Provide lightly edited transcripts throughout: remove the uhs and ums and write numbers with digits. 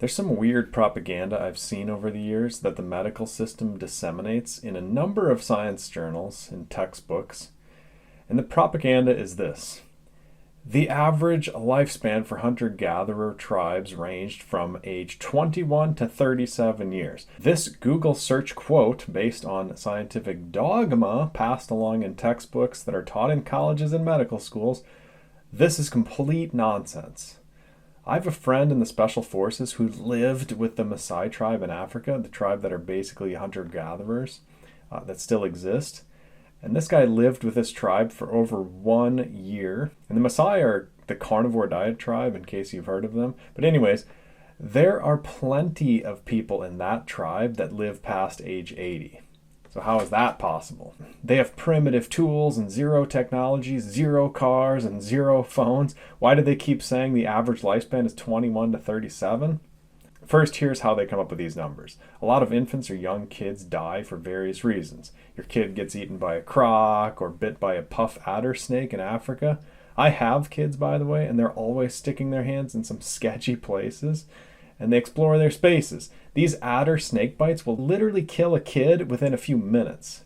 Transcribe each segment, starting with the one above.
There's some weird propaganda I've seen over the years that the medical system disseminates in a number of science journals and textbooks. And the propaganda is this. The average lifespan for hunter-gatherer tribes ranged from age 21 to 37 years. This Google search quote, based on scientific dogma passed along in textbooks that are taught in colleges and medical schools, this is complete nonsense. I have a friend in the Special Forces who lived with the Maasai tribe in Africa, the tribe that are basically hunter-gatherers that still exist. And this guy lived with this tribe for over 1 year. And the Maasai are the carnivore diet tribe, in case you've heard of them. But anyways, there are plenty of people in that tribe that live past age 80. So how is that possible? They have primitive tools and zero technology, zero cars and zero phones. Why do they keep saying the average lifespan is 21 to 37? First, here's how they come up with these numbers. A lot of infants or young kids die for various reasons. Your kid gets eaten by a croc or bit by a puff adder snake in Africa. I have kids, by the way, and they're always sticking their hands in some sketchy places, and they explore their spaces. These adder snake bites will literally kill a kid within a few minutes.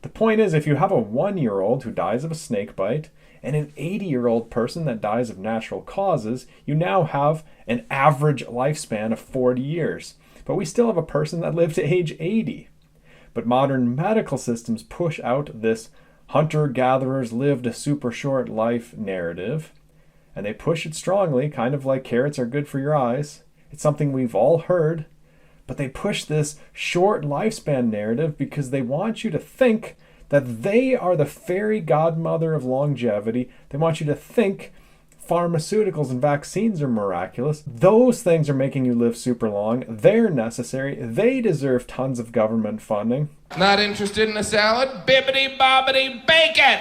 The point is, if you have a 1-year-old who dies of a snake bite and an 80-year-old person that dies of natural causes, you now have an average lifespan of 40 years. But we still have a person that lived to age 80. But modern medical systems push out this hunter-gatherers lived a super short life narrative, and they push it strongly, kind of like carrots are good for your eyes. It's something we've all heard, but they push this short lifespan narrative because they want you to think that they are the fairy godmother of longevity. They want you to think pharmaceuticals and vaccines are miraculous. Those things are making you live super long. They're necessary. They deserve tons of government funding. Not interested in a salad? Bibbidi bobbidi bacon!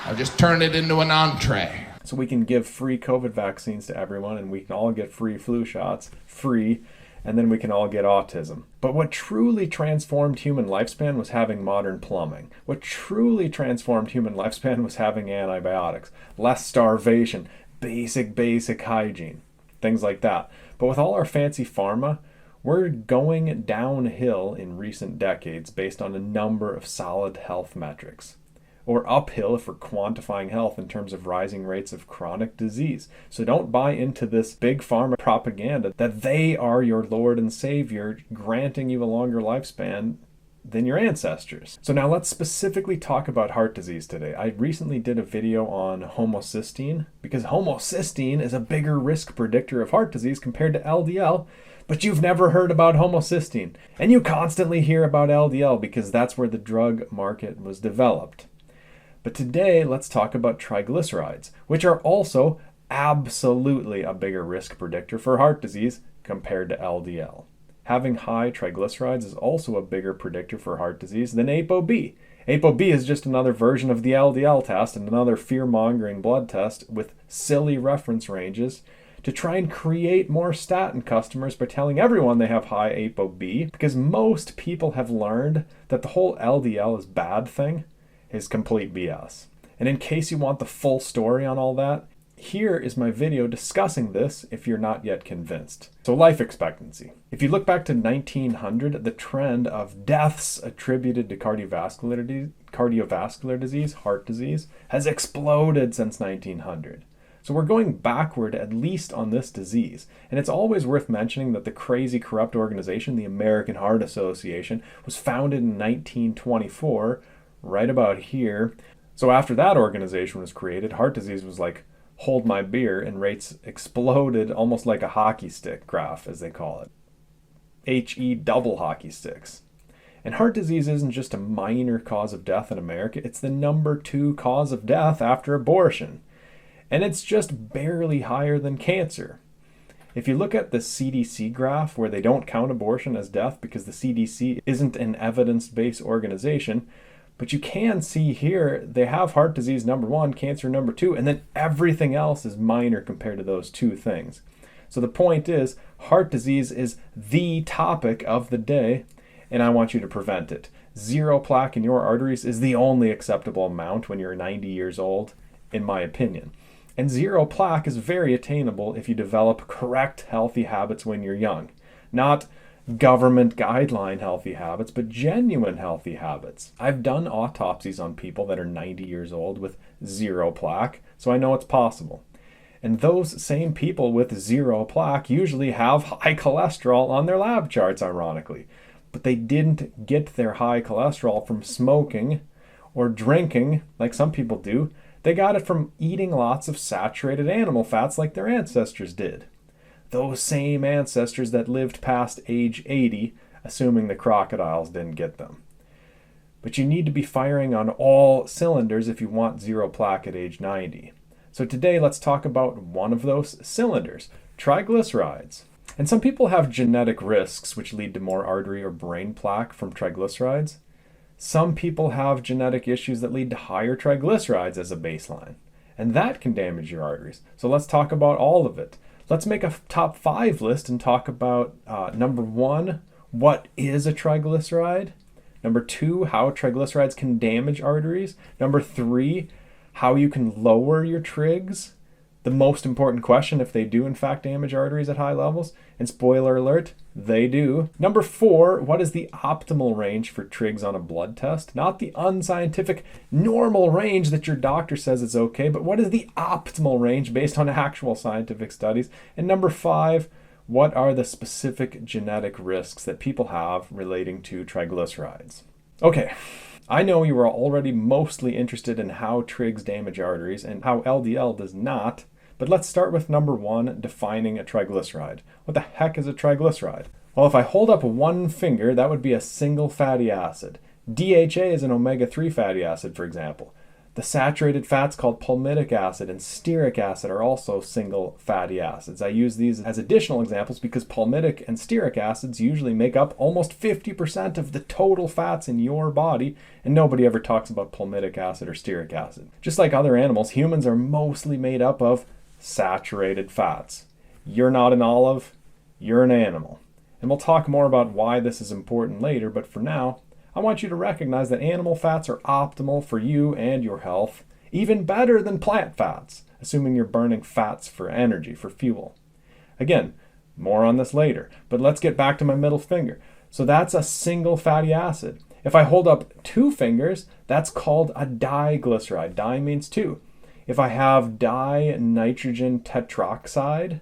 I'll just turn it into an entree. So we can give free COVID vaccines to everyone, and we can all get free flu shots, free, and then we can all get autism. But what truly transformed human lifespan was having modern plumbing. What truly transformed human lifespan was having antibiotics, less starvation, basic hygiene, things like that. But with all our fancy pharma, we're going downhill in recent decades based on a number of solid health metrics. Or uphill if we're quantifying health in terms of rising rates of chronic disease. So don't buy into this big pharma propaganda that they are your Lord and Savior, granting you a longer lifespan than your ancestors. So now let's specifically talk about heart disease today. I recently did a video on homocysteine because homocysteine is a bigger risk predictor of heart disease compared to LDL. But you've never heard about homocysteine. And you constantly hear about LDL because that's where the drug market was developed. But today, let's talk about triglycerides, which are also absolutely a bigger risk predictor for heart disease compared to LDL. Having high triglycerides is also a bigger predictor for heart disease than ApoB. ApoB is just another version of the LDL test and another fear-mongering blood test with silly reference ranges to try and create more statin customers by telling everyone they have high ApoB, because most people have learned that the whole LDL is bad thing is complete BS. And in case you want the full story on all that, here is my video discussing this if you're not yet convinced. So life expectancy. If you look back to 1900, the trend of deaths attributed to cardiovascular disease, heart disease, has exploded since 1900. So we're going backward at least on this disease. And it's always worth mentioning that the crazy corrupt organization, the American Heart Association, was founded in 1924, right about here. So after that organization was created, heart disease was like, hold my beer, and rates exploded almost like a hockey stick graph, as they call it. HE double hockey sticks. And heart disease isn't just a minor cause of death in America, it's the number 2 cause of death after abortion. And it's just barely higher than cancer. If you look at the CDC graph, where they don't count abortion as death because the CDC isn't an evidence-based organization, but you can see here, they have heart disease number 1, cancer number 2, and then everything else is minor compared to those 2 things. So the point is, heart disease is the topic of the day, and I want you to prevent it. 0 plaque in your arteries is the only acceptable amount when you're 90 years old, in my opinion. And zero plaque is very attainable if you develop correct healthy habits when you're young. Not government guideline healthy habits, but genuine healthy habits. I've done autopsies on people that are 90 years old with zero plaque, so I know it's possible. And those same people with zero plaque usually have high cholesterol on their lab charts, ironically. But they didn't get their high cholesterol from smoking or drinking like some people do. They got it from eating lots of saturated animal fats like their ancestors did. Those same ancestors that lived past age 80, assuming the crocodiles didn't get them. But you need to be firing on all cylinders if you want zero plaque at age 90. So today let's talk about one of those cylinders, triglycerides. And some people have genetic risks which lead to more artery or brain plaque from triglycerides. Some people have genetic issues that lead to higher triglycerides as a baseline. And that can damage your arteries. So let's talk about all of it. Let's make a top 5 list and talk about number 1, what is a triglyceride? Number 2, how triglycerides can damage arteries. Number 3, how you can lower your trigs. The most important question if they do in fact damage arteries at high levels. And spoiler alert, they do. Number 4, what is the optimal range for trigs on a blood test? Not the unscientific normal range that your doctor says is okay, but what is the optimal range based on actual scientific studies? And number 5, what are the specific genetic risks that people have relating to triglycerides? Okay, I know you are already mostly interested in how trigs damage arteries and how LDL does not, but let's start with number 1, defining a triglyceride. What the heck is a triglyceride? Well, if I hold up one finger, that would be a single fatty acid. DHA is an omega-3 fatty acid, for example. The saturated fats called palmitic acid and stearic acid are also single fatty acids. I use these as additional examples because palmitic and stearic acids usually make up almost 50% of the total fats in your body, and nobody ever talks about palmitic acid or stearic acid. Just like other animals, humans are mostly made up of saturated fats. You're not an olive, you're an animal. And we'll talk more about why this is important later, but for now, I want you to recognize that animal fats are optimal for you and your health, even better than plant fats, assuming you're burning fats for energy, for fuel. Again, more on this later, but let's get back to my middle finger. So that's a single fatty acid. If I hold up 2 fingers, that's called a diglyceride. Di means 2. If I have dinitrogen tetroxide,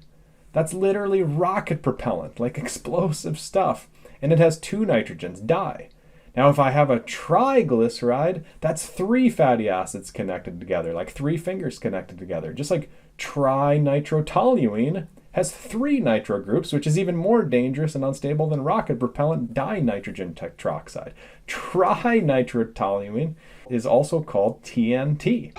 that's literally rocket propellant, like explosive stuff, and it has 2 nitrogens, di. Now, if I have a triglyceride, that's 3 fatty acids connected together, like 3 fingers connected together. Just like trinitrotoluene has 3 nitro groups, which is even more dangerous and unstable than rocket propellant dinitrogen tetroxide. Trinitrotoluene is also called TNT.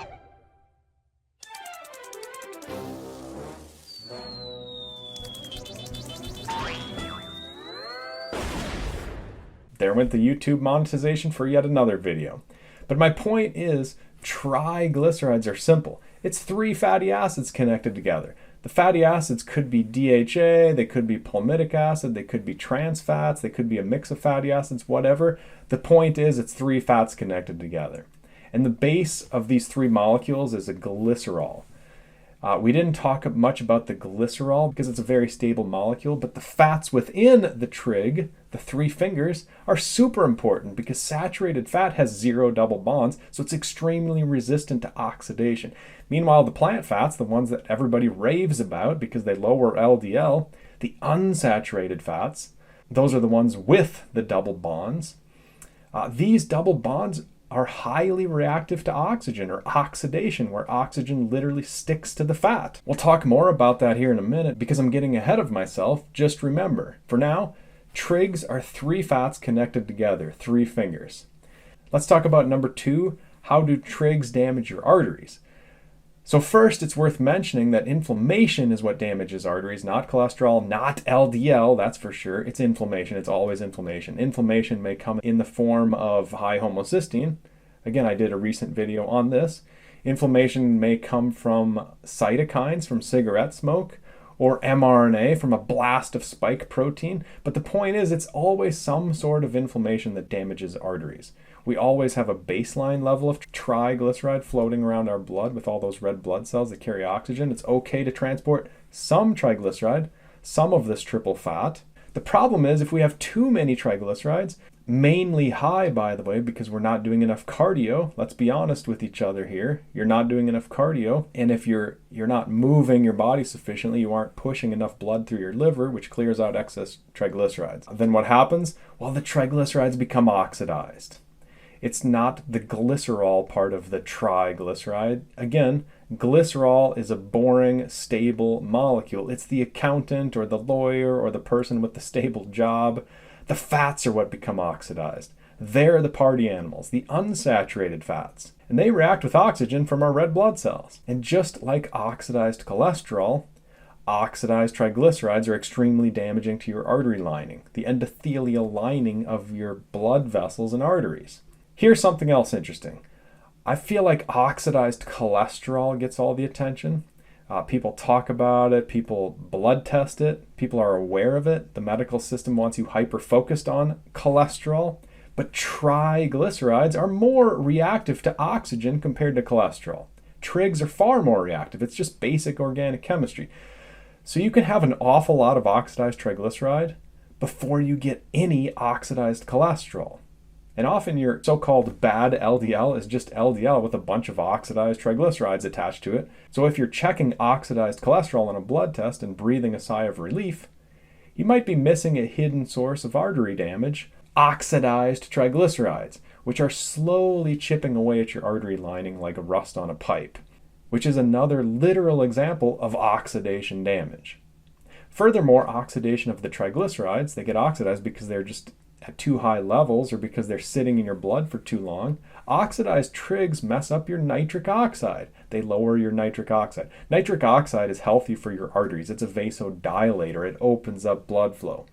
There went the YouTube monetization for yet another video. But my point is, triglycerides are simple. It's 3 fatty acids connected together. The fatty acids could be DHA, they could be palmitic acid, they could be trans fats, they could be a mix of fatty acids, whatever. The point is, it's 3 fats connected together. And the base of these 3 molecules is a glycerol. We didn't talk much about the glycerol because it's a very stable molecule, but the fats within the trig, the 3 fingers, are super important because saturated fat has 0 double bonds, so it's extremely resistant to oxidation. Meanwhile, the plant fats, the ones that everybody raves about because they lower LDL, the unsaturated fats, those are the ones with the double bonds. These double bonds are highly reactive to oxygen or oxidation, where oxygen literally sticks to the fat. We'll talk more about that here in a minute because I'm getting ahead of myself. Just remember, for now, trigs are 3 fats connected together, 3 fingers. Let's talk about number 2, how do trigs damage your arteries? So first, it's worth mentioning that inflammation is what damages arteries, not cholesterol, not LDL, that's for sure. It's inflammation. It's always inflammation. Inflammation may come in the form of high homocysteine. Again, I did a recent video on this. Inflammation may come from cytokines from cigarette smoke or mRNA from a blast of spike protein. But the point is, it's always some sort of inflammation that damages arteries. We always have a baseline level of triglyceride floating around our blood with all those red blood cells that carry oxygen. It's okay to transport some triglyceride, some of this triple fat. The problem is if we have too many triglycerides, mainly high, by the way, because we're not doing enough cardio. Let's be honest with each other here. You're not doing enough cardio, and if you're not moving your body sufficiently, you aren't pushing enough blood through your liver, which clears out excess triglycerides. Then what happens? Well, the triglycerides become oxidized. It's not the glycerol part of the triglyceride. Again, glycerol is a boring, stable molecule. It's the accountant or the lawyer or the person with the stable job. The fats are what become oxidized. They're the party animals, the unsaturated fats. And they react with oxygen from our red blood cells. And just like oxidized cholesterol, oxidized triglycerides are extremely damaging to your artery lining, the endothelial lining of your blood vessels and arteries. Here's something else interesting. I feel like oxidized cholesterol gets all the attention. People talk about it, people blood test it, people are aware of it. The medical system wants you hyper-focused on cholesterol, but triglycerides are more reactive to oxygen compared to cholesterol. Trigs are far more reactive. It's just basic organic chemistry. So you can have an awful lot of oxidized triglyceride before you get any oxidized cholesterol. And often your so-called bad LDL is just LDL with a bunch of oxidized triglycerides attached to it. So if you're checking oxidized cholesterol on a blood test and breathing a sigh of relief, you might be missing a hidden source of artery damage, oxidized triglycerides, which are slowly chipping away at your artery lining like a rust on a pipe, which is another literal example of oxidation damage. Furthermore, oxidation of the triglycerides, they get oxidized because they're just at too high levels or because they're sitting in your blood for too long. Oxidized trigs mess up your nitric oxide. They lower your nitric oxide. Nitric oxide is healthy for your arteries. It's a vasodilator. It opens up blood flow.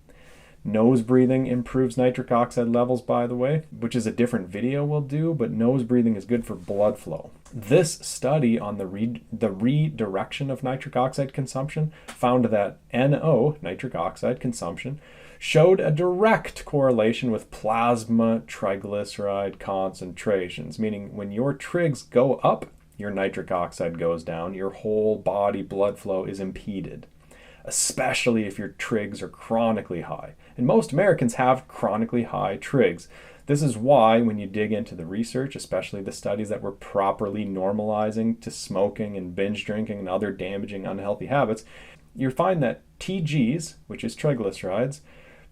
Nose breathing improves nitric oxide levels, by the way, which is a different video we'll do, but nose breathing is good for blood flow. This study on the redirection of nitric oxide consumption found that NO, nitric oxide consumption, showed a direct correlation with plasma triglyceride concentrations, meaning when your trigs go up, your nitric oxide goes down, your whole body blood flow is impeded, especially if your trigs are chronically high. And most Americans have chronically high trigs. This is why when you dig into the research, especially the studies that were properly normalizing to smoking and binge drinking and other damaging unhealthy habits, you find that TGs, which is triglycerides,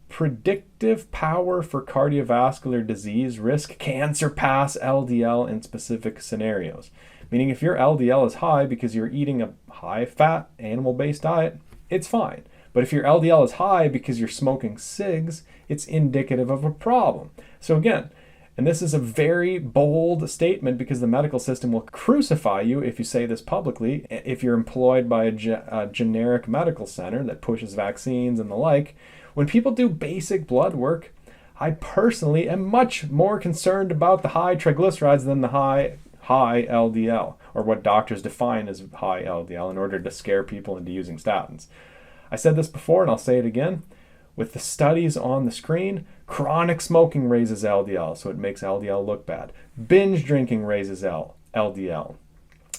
predictive power for cardiovascular disease risk can surpass LDL in specific scenarios. Meaning if your LDL is high because you're eating a high-fat, animal-based diet, it's fine. But if your LDL is high because you're smoking cigs, it's indicative of a problem. So again, and this is a very bold statement because the medical system will crucify you if you say this publicly, if you're employed by a generic medical center that pushes vaccines and the like. When people do basic blood work, I personally am much more concerned about the high triglycerides than the high LDL, or what doctors define as high LDL in order to scare people into using statins. I said this before and I'll say it again. With the studies on the screen, chronic smoking raises LDL, so it makes LDL look bad. Binge drinking raises LDL.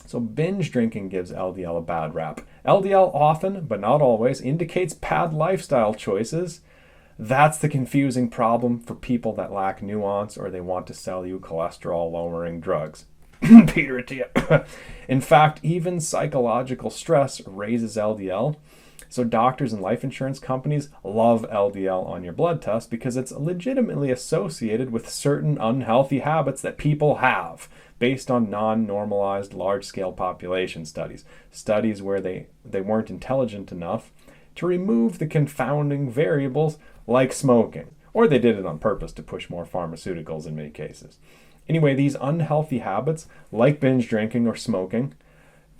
So binge drinking gives LDL a bad rap. LDL often, but not always, indicates bad lifestyle choices. That's the confusing problem for people that lack nuance or they want to sell you cholesterol-lowering drugs. Peter Attia. In fact, even psychological stress raises LDL. So doctors and life insurance companies love LDL on your blood test because it's legitimately associated with certain unhealthy habits that people have based on non-normalized large-scale population studies where they weren't intelligent enough to remove the confounding variables like smoking. Or they did it on purpose to push more pharmaceuticals in many cases. Anyway, these unhealthy habits, like binge drinking or smoking,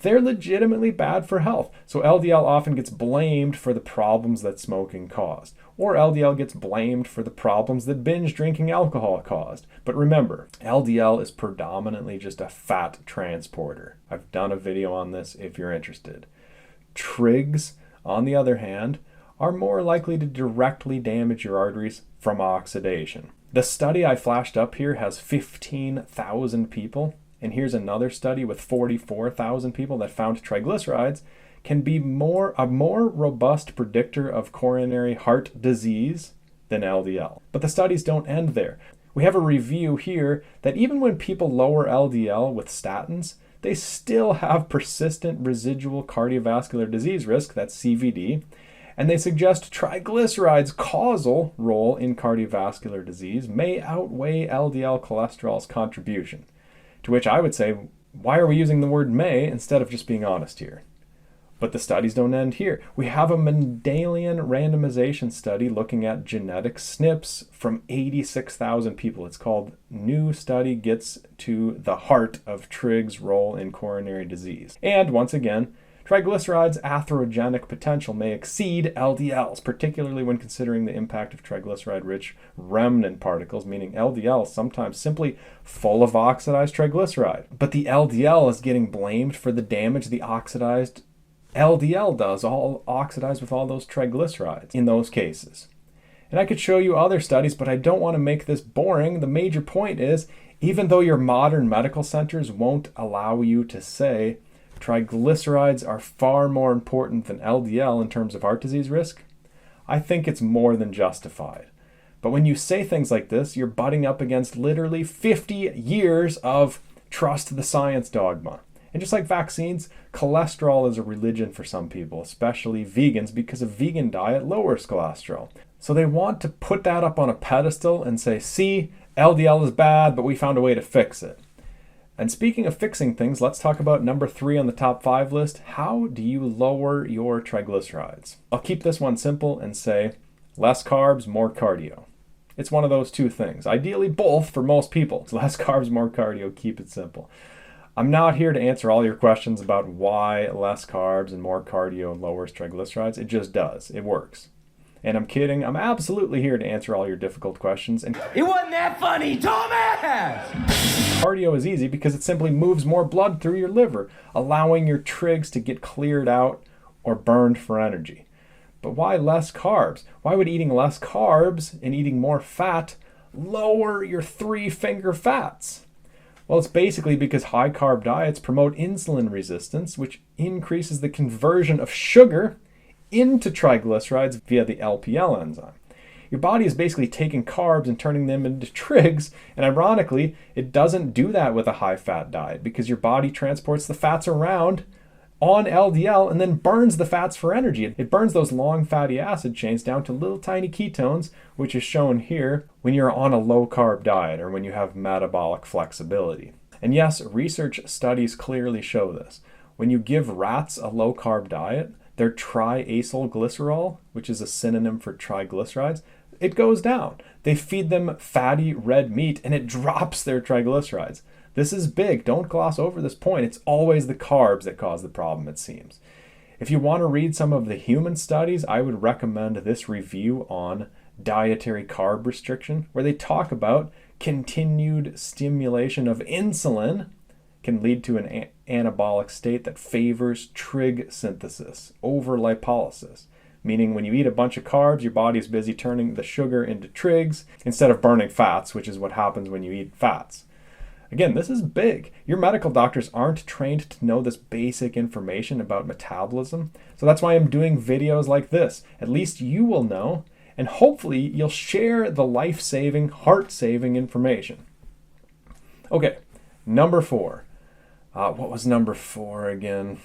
they're legitimately bad for health. So LDL often gets blamed for the problems that smoking caused. Or LDL gets blamed for the problems that binge drinking alcohol caused. But remember, LDL is predominantly just a fat transporter. I've done a video on this if you're interested. Trigs, on the other hand, are more likely to directly damage your arteries from oxidation. The study I flashed up here has 15,000 people, and here's another study with 44,000 people that found triglycerides can be a more robust predictor of coronary heart disease than LDL. But the studies don't end there. We have a review here that even when people lower LDL with statins, they still have persistent residual cardiovascular disease risk, that's CVD, and they suggest triglycerides' causal role in cardiovascular disease may outweigh LDL cholesterol's contribution. To which I would say, why are we using the word may instead of just being honest here? But the studies don't end here. We have a Mendelian randomization study looking at genetic SNPs from 86,000 people. It's called New Study Gets to the Heart of Trigs' Role in Coronary Disease. And once again, triglycerides' atherogenic potential may exceed LDLs, particularly when considering the impact of triglyceride-rich remnant particles, meaning LDL is sometimes simply full of oxidized triglyceride. But the LDL is getting blamed for the damage the oxidized LDL does, all oxidized with all those triglycerides in those cases. And I could show you other studies, but I don't want to make this boring. The major point is, even though your modern medical centers won't allow you to say triglycerides are far more important than LDL in terms of heart disease risk, I think it's more than justified. But when you say things like this, you're butting up against literally 50 years of trust the science dogma. And just like vaccines, cholesterol is a religion for some people, especially vegans, because a vegan diet lowers cholesterol. So they want to put that up on a pedestal and say, see, LDL is bad, but we found a way to fix it. And speaking of fixing things, let's talk about number 3 on the top 5 list. How do you lower your triglycerides? I'll keep this one simple and say less carbs, more cardio. It's one of those two things. Ideally both for most people. It's less carbs, more cardio, keep it simple. I'm not here to answer all your questions about why less carbs and more cardio lowers triglycerides. It just does. It works. And I'm kidding. I'm absolutely here to answer all your difficult questions. And it wasn't that funny, Thomas! Cardio is easy because it simply moves more blood through your liver, allowing your trigs to get cleared out or burned for energy. But why less carbs? Why would eating less carbs and eating more fat lower your 3-finger fats? Well, it's basically because high-carb diets promote insulin resistance, which increases the conversion of sugar into triglycerides via the LPL enzyme. Your body is basically taking carbs and turning them into trigs, and ironically, it doesn't do that with a high-fat diet because your body transports the fats around on LDL and then burns the fats for energy. It burns those long fatty acid chains down to little tiny ketones, which is shown here when you're on a low-carb diet or when you have metabolic flexibility. And yes, research studies clearly show this. When you give rats a low-carb diet, their triacylglycerol, which is a synonym for triglycerides, it goes down. They feed them fatty red meat and it drops their triglycerides. This is big. Don't gloss over this point. It's always the carbs that cause the problem, it seems. If you want to read some of the human studies, I would recommend this review on dietary carb restriction, where they talk about continued stimulation of insulin can lead to an anabolic state that favors trig synthesis over lipolysis. Meaning when you eat a bunch of carbs, your body is busy turning the sugar into trigs instead of burning fats, which is what happens when you eat fats. Again, this is big. Your medical doctors aren't trained to know this basic information about metabolism. So that's why I'm doing videos like this. At least you will know, and hopefully you'll share the life-saving, heart-saving information. Okay, number 4. What was number 4 again?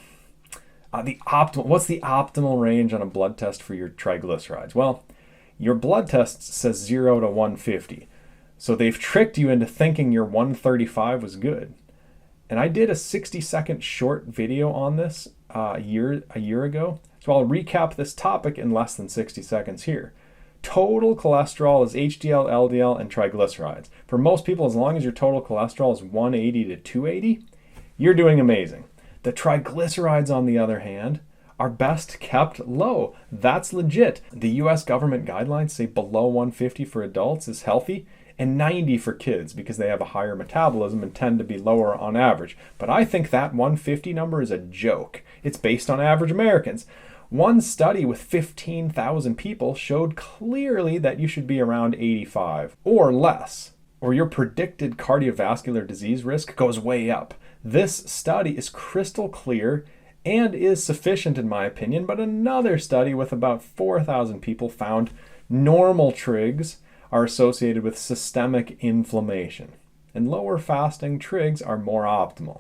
What's the optimal range on a blood test for your triglycerides? Well, your blood test says 0 to 150. So they've tricked you into thinking your 135 was good. And I did a 60-second short video on this a year ago. So I'll recap this topic in less than 60 seconds here. Total cholesterol is HDL, LDL, and triglycerides. For most people, as long as your total cholesterol is 180 to 280, you're doing amazing. The triglycerides, on the other hand, are best kept low. That's legit. The US government guidelines say below 150 for adults is healthy, and 90 for kids because they have a higher metabolism and tend to be lower on average. But I think that 150 number is a joke. It's based on average Americans. One study with 15,000 people showed clearly that you should be around 85 or less, or your predicted cardiovascular disease risk goes way up. This study is crystal clear and is sufficient in my opinion, but another study with about 4,000 people found normal trigs are associated with systemic inflammation, and lower fasting trigs are more optimal.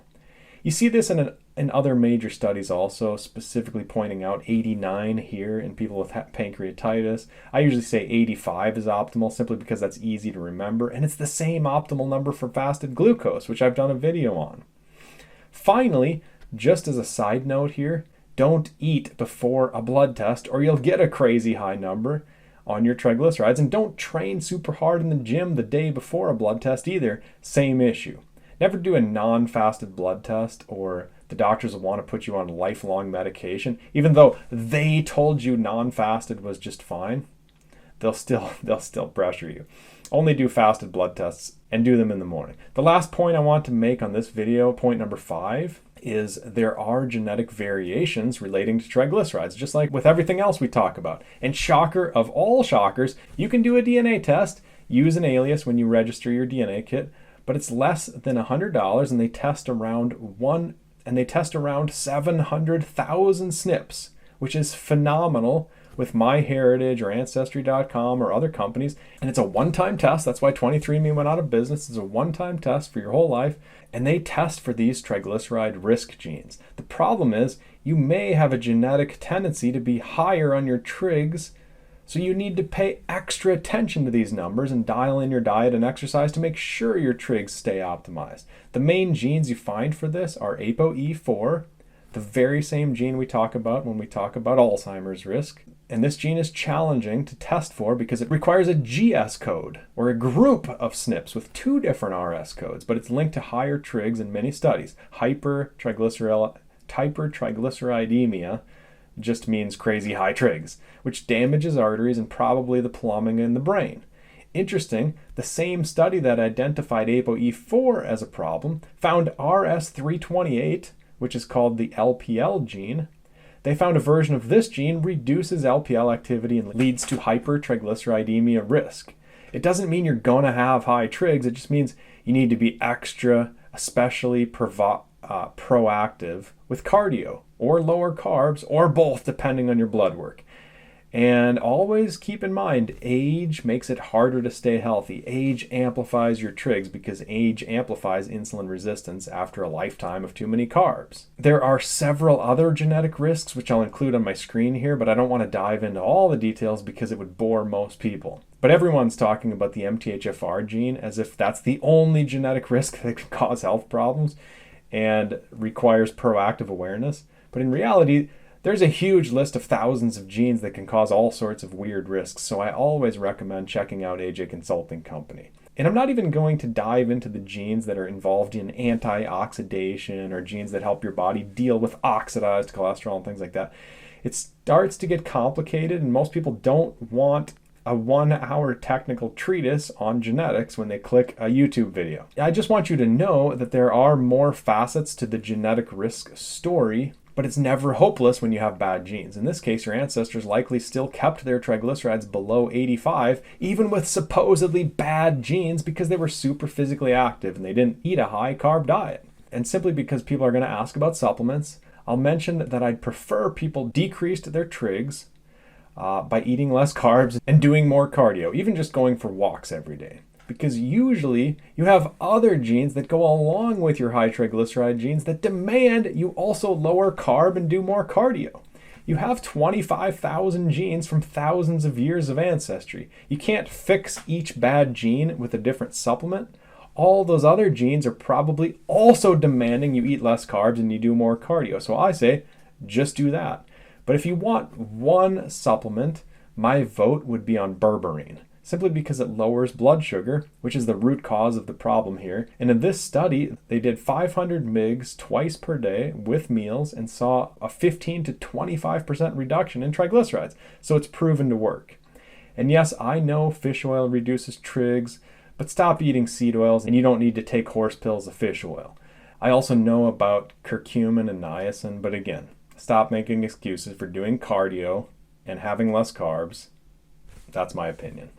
You see this in other major studies also, specifically pointing out 89 here in people with pancreatitis. I usually say 85 is optimal simply because that's easy to remember, and it's the same optimal number for fasted glucose, which I've done a video on. Finally, just as a side note here, don't eat before a blood test or you'll get a crazy high number on your triglycerides, and don't train super hard in the gym the day before a blood test either. Same issue. Never do a non-fasted blood test, or the doctors will want to put you on lifelong medication. Even though they told you non-fasted was just fine, they'll still pressure you. Only do fasted blood tests and do them in the morning. The last point I want to make on this video, point number 5, is there are genetic variations relating to triglycerides, just like with everything else we talk about. And shocker of all shockers, you can do a DNA test, use an alias when you register your DNA kit, but it's less than $100, and they test around 700,000 SNPs, which is phenomenal with MyHeritage or Ancestry.com or other companies. And it's a one-time test. That's why 23andMe went out of business. It's a one-time test for your whole life. And they test for these triglyceride risk genes. The problem is you may have a genetic tendency to be higher on your trigs, so you need to pay extra attention to these numbers and dial in your diet and exercise to make sure your trigs stay optimized. The main genes you find for this are ApoE4, the very same gene we talk about when we talk about Alzheimer's risk. And this gene is challenging to test for because it requires a GS code, or a group of SNPs with 2 different RS codes, but it's linked to higher trigs in many studies. Hypertriglyceridemia just means crazy high trigs, which damages arteries and probably the plumbing in the brain. Interesting, the same study that identified ApoE4 as a problem found RS328, which is called the LPL gene. They found a version of this gene reduces LPL activity and leads to hypertriglyceridemia risk. It doesn't mean you're going to have high trigs, it just means you need to be extra, especially proactive with cardio, or lower carbs, or both depending on your blood work. And always keep in mind, age makes it harder to stay healthy. Age amplifies your trigs because age amplifies insulin resistance after a lifetime of too many carbs. There are several other genetic risks, which I'll include on my screen here, but I don't want to dive into all the details because it would bore most people. But everyone's talking about the MTHFR gene as if that's the only genetic risk that can cause health problems and requires proactive awareness. But in reality, there's a huge list of thousands of genes that can cause all sorts of weird risks, so I always recommend checking out AJ Consulting Company. And I'm not even going to dive into the genes that are involved in antioxidation or genes that help your body deal with oxidized cholesterol and things like that. It starts to get complicated, and most people don't want a 1-hour technical treatise on genetics when they click a YouTube video. I just want you to know that there are more facets to the genetic risk story, but it's never hopeless when you have bad genes. In this case, your ancestors likely still kept their triglycerides below 85, even with supposedly bad genes, because they were super physically active and they didn't eat a high carb diet. And simply because people are going to ask about supplements, I'll mention that I'd prefer people decreased their trigs by eating less carbs and doing more cardio, even just going for walks every day. Because usually you have other genes that go along with your high triglyceride genes that demand you also lower carb and do more cardio. You have 25,000 genes from thousands of years of ancestry. You can't fix each bad gene with a different supplement. All those other genes are probably also demanding you eat less carbs and you do more cardio. So I say, just do that. But if you want one supplement, my vote would be on berberine, simply because it lowers blood sugar, which is the root cause of the problem here. And in this study, they did 500 mg twice per day with meals and saw a 15 to 25% reduction in triglycerides. So it's proven to work. And yes, I know fish oil reduces trigs, but stop eating seed oils and you don't need to take horse pills of fish oil. I also know about curcumin and niacin, but again, stop making excuses for doing cardio and having less carbs. That's my opinion.